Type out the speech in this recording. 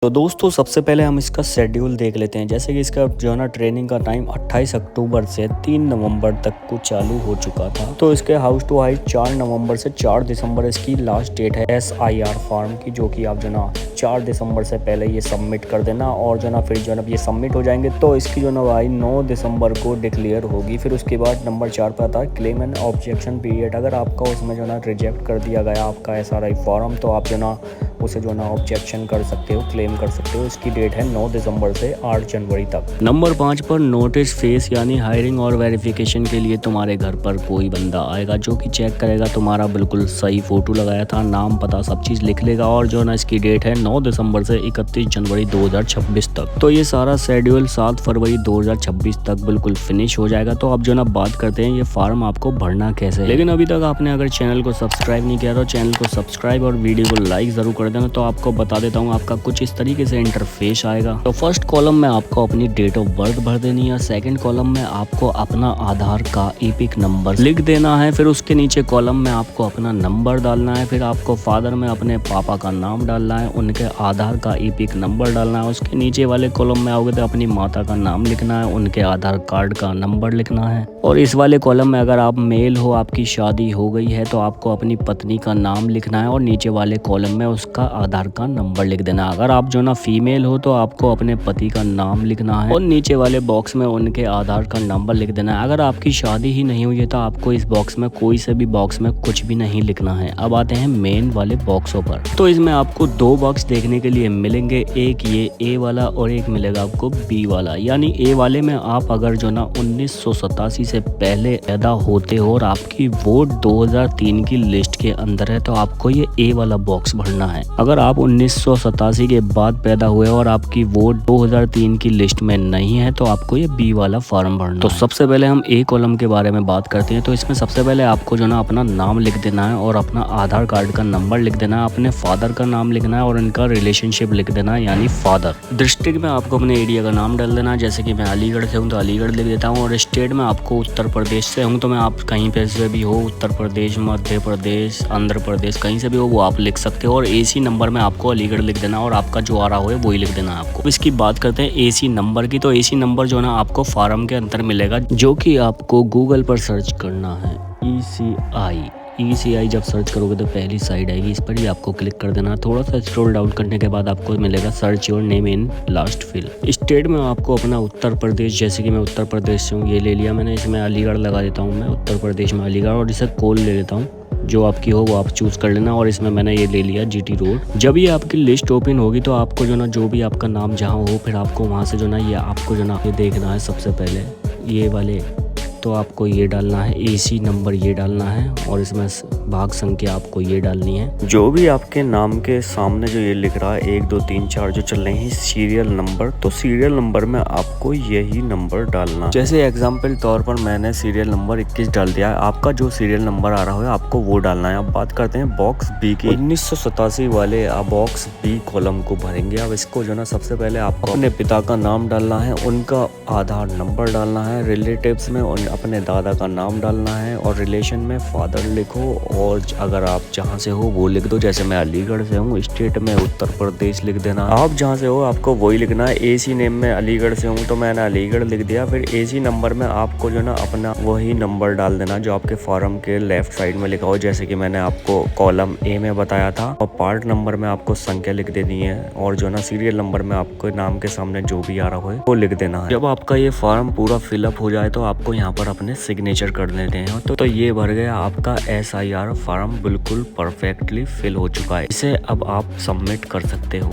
तो दोस्तों सबसे पहले हम इसका शेड्यूल देख लेते हैं। जैसे कि इसका जो है ना ट्रेनिंग का टाइम 28 अक्टूबर से 3 नवंबर तक को चालू हो चुका था। तो इसके हाउस टू हाउस 4 नवंबर से 4 दिसंबर इसकी लास्ट डेट है SIR फॉर्म की, जो कि आप जो ना 4 दिसंबर से पहले ये सबमिट कर देना। और जो ना फिर जो ना ये सबमिट हो जाएंगे तो इसकी जो ना भाई 9 दिसंबर को डिक्लेयर होगी। फिर उसके बाद नंबर 4 पर आता है क्लेम एंड ऑब्जेक्शन पीरियड। अगर आपका उसमें जो ना रिजेक्ट कर दिया गया आपका SRI फॉर्म, तो आप जो ना उसे जो ना ऑब्जेक्शन कर सकते हो, क्लेम कर सकते हो। इसकी डेट है 9 दिसंबर से 8 जनवरी तक। नंबर 5 पर नोटिस फेस यानी हायरिंग और वेरिफिकेशन के लिए तुम्हारे घर पर कोई बंदा आएगा जो कि चेक करेगा तुम्हारा बिल्कुल सही फोटो लगाया था, नाम पता सब चीज़ लिख लेगा। और जो ना इसकी डेट है 9 दिसंबर से 31 जनवरी 2026 तक। तो ये सारा शेड्यूल 7 फरवरी 2026 तक बिल्कुल फिनिश हो जाएगा। तो अब जो ना बात करते हैं ये फॉर्म आपको भरना कैसे है। लेकिन अभी तक आपने अगर चैनल को सब्सक्राइब नहीं किया तो चैनल को सब्सक्राइब और वीडियो को लाइक जरूर कर देना। तो आपको बता देता हूँ आपका कुछ इस तरीके से इंटरफेस आएगा। तो फर्स्ट कॉलम में आपको अपनी डेट ऑफ बर्थ भर देनी है। सेकंड कॉलम में आपको अपना आधार का ईपिक नंबर लिख देना है। फिर उसके नीचे कॉलम में आपको अपना नंबर डालना है। फिर आपको फादर में अपने पापा का नाम डालना है, उनके आधार का ईपिक नंबर डालना है। उसके नीचे वाले कॉलम में आओगे तो अपनी माता का नाम लिखना है, उनके आधार कार्ड का नंबर लिखना है। और इस वाले कॉलम में अगर आप मेल हो, आपकी शादी हो गई है, तो आपको अपनी पत्नी का नाम लिखना है और नीचे वाले कॉलम में उसका आधार का नंबर लिख देना। अगर आप जो ना फीमेल हो तो आपको अपने पति का नाम लिखना है और नीचे वाले बॉक्स में उनके आधार का नंबर लिख देना है। अगर आपकी शादी ही नहीं हुई है तो आपको इस बॉक्स में कोई से भी बॉक्स में कुछ भी नहीं लिखना है। अब आते हैं मेन वाले बॉक्सों पर। तो इसमें आपको 2 बॉक्स देखने के लिए मिलेंगे, एक ये A वाला और एक मिलेगा आपको B वाला। यानी A वाले में आप अगर जो ना 1987 से पहले पैदा होते हो और आपकी वोट 2003 की लिस्ट के अंदर है तो आपको ये A वाला बॉक्स भरना है। अगर आप 1987 के बाद पैदा हुए और आपकी वोट 2003 की लिस्ट में नहीं है तो आपको ये B वाला फॉर्म भरना। तो सबसे पहले हम A कॉलम के बारे में बात करते हैं। तो इसमें सबसे पहले आपको जो ना अपना नाम लिख देना है और अपना आधार कार्ड का नंबर लिख देना है, अपने फादर का नाम लिखना है और इनका रिलेशनशिप लिख देना है यानी फादर। डिस्ट्रिक्ट में आपको अपने एरिया का नाम डाल देना है। जैसे कि मैं अलीगढ़ से हूँ तो अलीगढ़ लिख देता हूँ। और स्टेट में आपको उत्तर प्रदेश से हूँ तो मैं आप कहीं पे से भी हो, उत्तर प्रदेश, मध्य प्रदेश, आंध्र प्रदेश, कहीं से भी हो वो आप लिख सकते हो। और AC नंबर में आपको अलीगढ़ लिख देना और आपका जो आ रहा हो वही लिख देना है आपको। इसकी बात करते हैं AC नंबर की। तो AC नंबर जो ना आपको फॉर्म के अंदर मिलेगा, जो कि आपको गूगल पर सर्च करना है। ECI जब सर्च करोगे तो पहली साइड आएगी, इस पर ही आपको क्लिक कर देना। थोड़ा सा स्क्रॉल डाउन करने के बाद आपको मिलेगा search your name in last field. State में आपको अपना उत्तर प्रदेश, जैसे कि मैं उत्तर प्रदेश से हूँ, ये ले लिया मैंने। इसमें अलीगढ़ लगा देता हूँ मैं, उत्तर प्रदेश में अलीगढ़। और इसे कोल ले लेता हूँ, जो आपकी हो वो आप चूज कर लेना। और इसमें मैंने ये ले लिया GT रोड। जब ये आपकी लिस्ट ओपन होगी तो आपको जो ना जो भी आपका नाम जहाँ हो, फिर आपको वहाँ से जो ना ये आपको जो ना ये देखना है। सबसे पहले ये वाले तो आपको ये डालना है, AC नंबर ये डालना है और इसमें भाग संख्या आपको ये डालनी है। जो भी आपके नाम के सामने जो ये लिख रहा है 1 2 3 4 जो चल रहे हैं सीरियल नंबर, तो सीरियल नंबर में आपको यही नंबर डालना है। जैसे एग्जाम्पल तौर पर मैंने सीरियल नंबर 21 डाल दिया है। आपका जो सीरियल नंबर आ रहा है आपको वो डालना है। अब बात करते हैं बॉक्स B की। 1987 वाले बॉक्स B कॉलम को भरेंगे। अब इसको जो ना सबसे पहले आपको अपने पिता का नाम डालना है, उनका आधार नंबर डालना है, रिलेटिव्स में अपने दादा का नाम डालना है और रिलेशन में फादर लिखो। और अगर आप जहाँ से हो वो लिख दो। जैसे मैं अलीगढ़ से हूँ, स्टेट में उत्तर प्रदेश लिख देना। आप जहाँ से हो आपको वही लिखना है। AC नेम में अलीगढ़ से हूँ तो मैंने अलीगढ़ लिख दिया। फिर AC नंबर में आपको जो ना अपना वही नंबर डाल देना जो आपके फॉर्म के लेफ्ट साइड में लिखा हो। जैसे कि मैंने आपको कॉलम A में बताया था। और पार्ट नंबर में आपको संख्या लिख देनी है और जो ना सीरियल नंबर में आपको नाम के सामने जो भी आ रहा है वो लिख देना है। जब आपका ये फॉर्म पूरा फिलअप हो जाए तो आपको यहाँ पर अपने सिग्नेचर कर लेते हैं। तो ये भर गया आपका SIR फॉर्म, बिल्कुल परफेक्टली फिल हो चुका है। इसे अब आप सबमिट कर सकते हो।